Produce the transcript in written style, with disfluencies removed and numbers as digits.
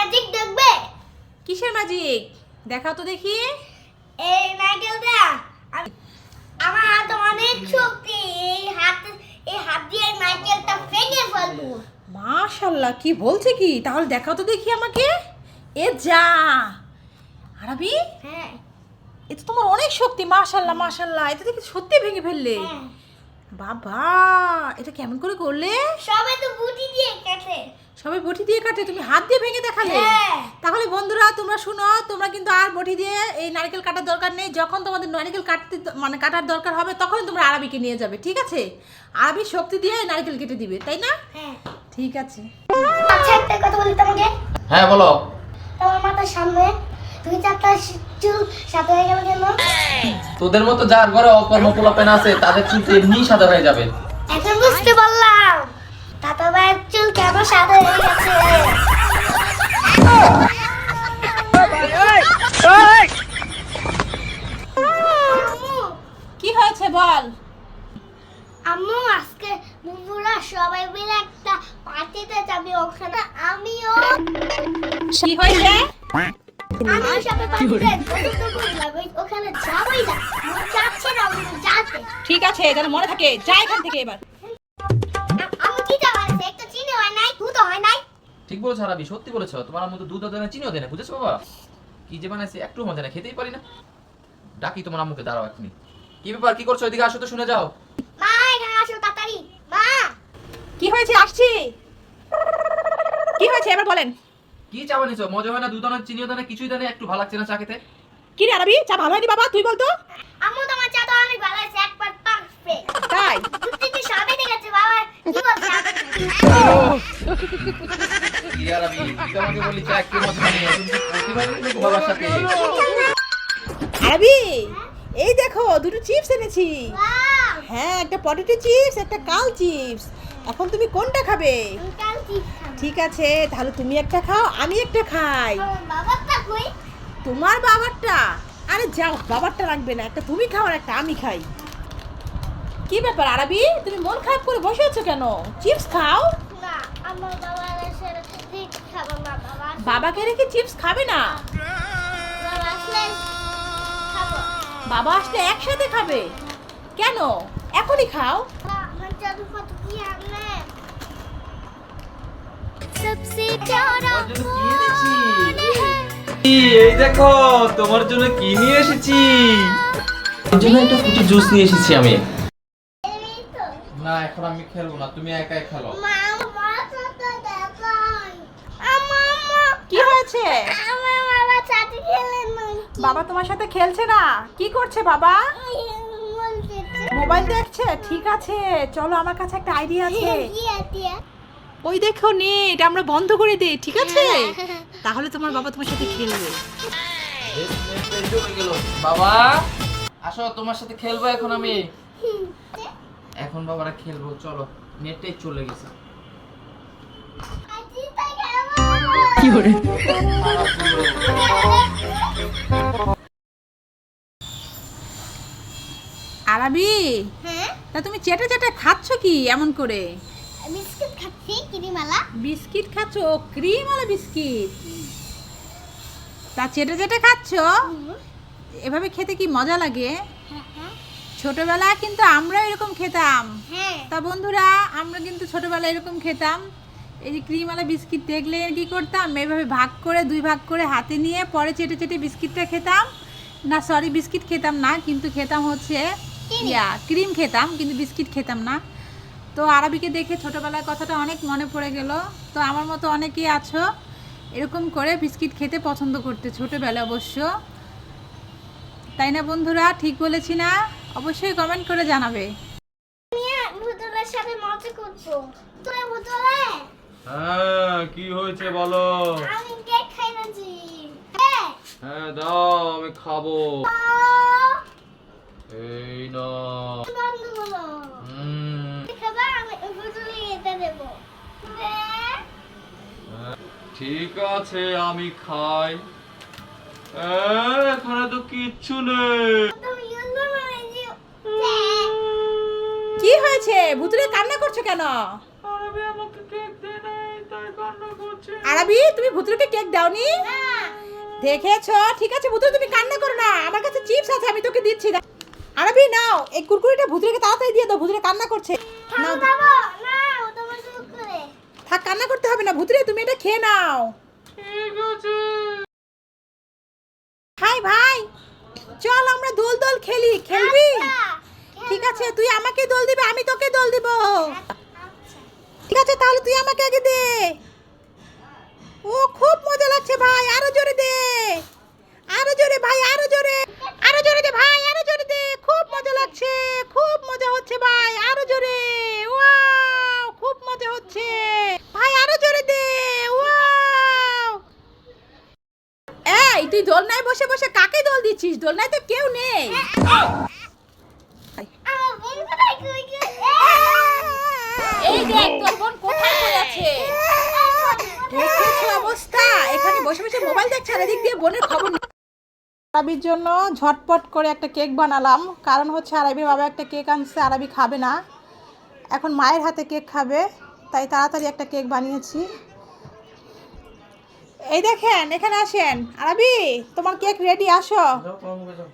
Magic দেখবে? কিসের magic দেখাও তো দেখি। এই নারকেলটা আমার হাতে অনেক শক্তি। এই হাত দিয়ে নারকেলটা ভেঙে ফেলবো। মাশাআল্লাহ, কি বলছে কি? তাহলে দেখাও তো দেখি আমাকে। এ যা আরবি, হ্যাঁ এ তো তোমার অনেক শক্তি। মাশাআল্লাহ মাশাআল্লাহ, এটা দেখি সত্যি ভেঙে ফেললে। হ্যাঁ। বাবা, এটা কেমন করে করলে? সবাই তো বুটি দিয়ে কাটে। সবাই বটি দিয়ে কাটে, তুমি হাত দিয়ে ভেঙে দেখালে। হ্যাঁ। তাহলে বন্ধুরা তোমরা শুনো, তোমরা কিন্তু আর বটি দিয়ে এই নারকেল কাটার দরকার নেই। যখন তোমাদের নারকেল কাটার দরকার হবে তখন তোমরা আরবিকে নিয়ে যাবে, ঠিক আছে? আরবি শক্তি দিয়ে নারকেল কেটে দিবে, তাই না? হ্যাঁ। ঠিক আছে। আচ্ছা, একটা কথা বলি তোমাকে। হ্যাঁ বলো। তোমার মাথার সামনে 2-4টা চুল সাদা হয়ে গেল কেন? তোদের মতো যার ঘরে অকর্ম পোলাপেন আছে তাদের চুল তো এমনি সাদা হয়ে যাবে। এখন বুঝতে পারলাম দাদা ভাইয়ের চুল কেন সাদা হয়ে গেছে। কি হয়েছে বল। আম্মু, আজকে বন্ধুরা সবাই মিলে একটা পার্টিতে যাবে, ওখানে আমিও কি হয়েছে? আমার সাথে পার্টিতে ওখানে যাবই না, যাচ্ছে না যাতে। ঠিক আছে, তাহলে মনে থাকে, যা এখান থেকে এবার। আমি কি জানি একটা চিনি হয় নাই, দুধ হয় নাই। ঠিক বলেছো আরবি, সত্যি বলেছো। তোমার মতো দুধ দেয় না, চিনিও দেয় না, বুঝেছো বাবা? কি যে বানাইছে একটু মজা না, খেতেই পারি না। ডাকি তোমার আম্মুকে, দাঁড়াও এক মিনিট। কি ব্যাপার, কি করছো? এদিকে আসো তো, শুনে যাও। মা, এখানে আসো তাড়াতাড়ি। মা, কি হয়েছে? আসছি। কি হয়েছে এবার বলেন। কি চা বানিয়েছো? মজা হয় না, দুধ না, চিনিও দেয় না, কিছুই দেয় না, একটু ভালো লাগছে না চা খেতে। কি রে আরবি, চা ভালো হয়নি বাবা, তুই বল তো। আম্মু তোমার চা তো অনেক ভালো হয়েছে, একবার পারফেক্ট। তাই? দুধ সবই দেখেছে বাবা, কি বলছে? কি আরবি, তুই আমাকে বললি চা একটু মজা হয়নি, তুমি প্রতিবার কিন্তু বাবার সাথে। আরবি, এই দেখো দুটো চিপস এনেছি। বাহ, হ্যাঁ, একটা পটেটো চিপস, একটা কাল চিপস। এখন তুমি কোনটা খাবে? কাল চিপস খাবো। ঠিক আছে, তাহলে তুমি একটা খাও, আমি একটা খাই। আমার বাবাটা কই? তোমার বাবারটা? আরে যাও, বাবারটা রাখবে না, একটা তুমি খাও আর একটা আমি খাই। কি ব্যাপার আরবি, তুমি মন খারাপ করে বসে আছো কেন? চিপস খাও। না, আমার বাবা এসে চিপস খাবো না। বাবাকে রেখে চিপস খাবে না? বাবা আসলে খাবো। বাবা আসলে একসাথে খাবে? কেন? এখনই খাও। আমার জাদু কত কি আনলে? सबसे प्यारा তোমার জন্য কি এনেছি? এই দেখো, তোমার জন্য কি নিয়ে এসেছি। এর জন্য একটা ফুটি জুস নিয়ে এসেছি আমি। এই তো না, এখন আমি খেলবো না, তুমি একাই খেলো। মা, আমার সাথে দেখাই। আম্মা, কি হয়েছে? আমার বাবা সাথে খেলে না। বাবা তোমার সাথে খেলছে না? কি করছে বাবা? মোবাইল দেখছে? ঠিক আছে, চলো, আমার কাছে একটা আইডিয়া আছে। ওই দেখো নেট, আমরা বন্ধ করে দিই, ঠিক আছে? তাহলে তোমার বাবা তোমার সাথে খেলবে। বাবা আসো, তোমার সাথে খেলবো এখন আমি। এখন বাবারা খেলবো, চলো। নেটটাই চলে গেছে। কি করে? আরবি, হ্যাঁ, তা তুমি চেটে চেটে খাচ্ছ কি এমন করে? বিস্কুট খাচ্ছি, কিরিমালা। বিস্কিট খাচ্ছ? ক্রিমওয়ালা বিস্কিট? তা চেটে চেটে খাচ্ছ? এভাবে খেতে কি মজা লাগে? ছোটবেলায় কিন্তু আমরা এরকম খেতাম। হ্যাঁ, তা বন্ধুরা, আমরা কিন্তু ছোটবেলায় এরকম খেতাম। এই যে ক্রিমওয়ালা বিস্কিট দেখলে কি করতাম, এভাবে ভাগ করে, 2 ভাগ করে হাতে নিয়ে পরে চেটে চেটে বিস্কিটটা খেতাম। না সরি, বিস্কিট খেতাম না, কিন্তু খেতাম হচ্ছে ক্রিম খেতাম, কিন্তু বিস্কিট খেতাম না। তো আরবিকে দেখে ছোটবেলার কথাটা অনেক মনে পড়ে গেল। তো আমার মতো অনেকেই আছো এরকম করে বিস্কিট খেতে পছন্দ করতে, ছোটবেলায় অবশ্য। তাই না বন্ধুরা, ঠিক বলেছি না? অবশ্যই কমেন্ট করে জানাবে। ভুতুলের সাথে মজা করছো। তুই ভুতুলে, হ্যাঁ, কি হয়েছে বলো? আমি কেক খাই নাছি। হ্যাঁ, হ্যাঁ দাও, আমি খাবো। এই না। বন্ধ করো। খাবার আমি ভুতুলে এটা দেবো। ঠিক আছে, আমি খাই। এখানে তো কিচ্ছু নেই। তুমি সুন্দর বানাইছো। কি হয়েছে? ভুতুরে কান্না করছো কেন? আরবি আমাকে কেক দেয় নাই, তাই কান্না করছি। আরাবি তুমি ভুতুরকে কেক দাওনি? দেখেছো? ঠিক আছে ভুতুর, তুমি কান্না করো না, আমার কাছে চিপস আছে, আমি তোকে দিচ্ছি। আরাবি নাও, এই কুরকুরিটা ভুতুরকে তাড়াতাড়ি দিয়ে দাও, ভুতুরে কান্না করছে। নাও, খাবো না, ও তো বসে করে। থাক, কান্না করতে হবে না ভুতুরে, তুমি এটা খেয়ে নাও। হাই ভাই, চল আমরা দোল দোল খেলি, খেলবি? ঠিক আছে, তুই আমাকে দোল দিবি, আমি তোকে দোল দিব। ঠিক আছে, তাহলে তুই আমাকে আগে দে। ও খুব মজা লাগছে ভাই, আরো জোরে দে, আরো জোরে ভাই, আরো জোরে, আরো জোরে দে ভাই, আরো জোরে দে, খুব মজা লাগছে, খুব মজা হচ্ছে ভাই, আরো জোরে। ওয়াও, খুব মজা হচ্ছে ভাই, আরো জোরে দে। ওয়াও, এই তুই দোলনায় বসে বসে কাকে দোল দিচ্ছিস? দোলনায় তো কেউ নেই। আমার বোন কোথায় কই গেল? এই দেখ তোর বোন কোথায় পড়ে আছে। দেখেছো অবস্থা, এখানে বসে বসে মোবাইল দেখছে, আর এদিক দিয়ে বোনের খবর নেই। আরাবির জন্য ঝটপট করে একটা কেক বানালাম, কারণ হচ্ছে আরাবির বাবা একটা কেক আনছে, আরাবি খাবে না, এখন মায়ের হাতে কেক খাবে, তাই তাড়াতাড়ি একটা কেক বানিয়েছি। এই দেখেন, এখানে আসেন, আরাবি তোমার কেক রেডি, আসো। যাও তোমার মুখে যাও।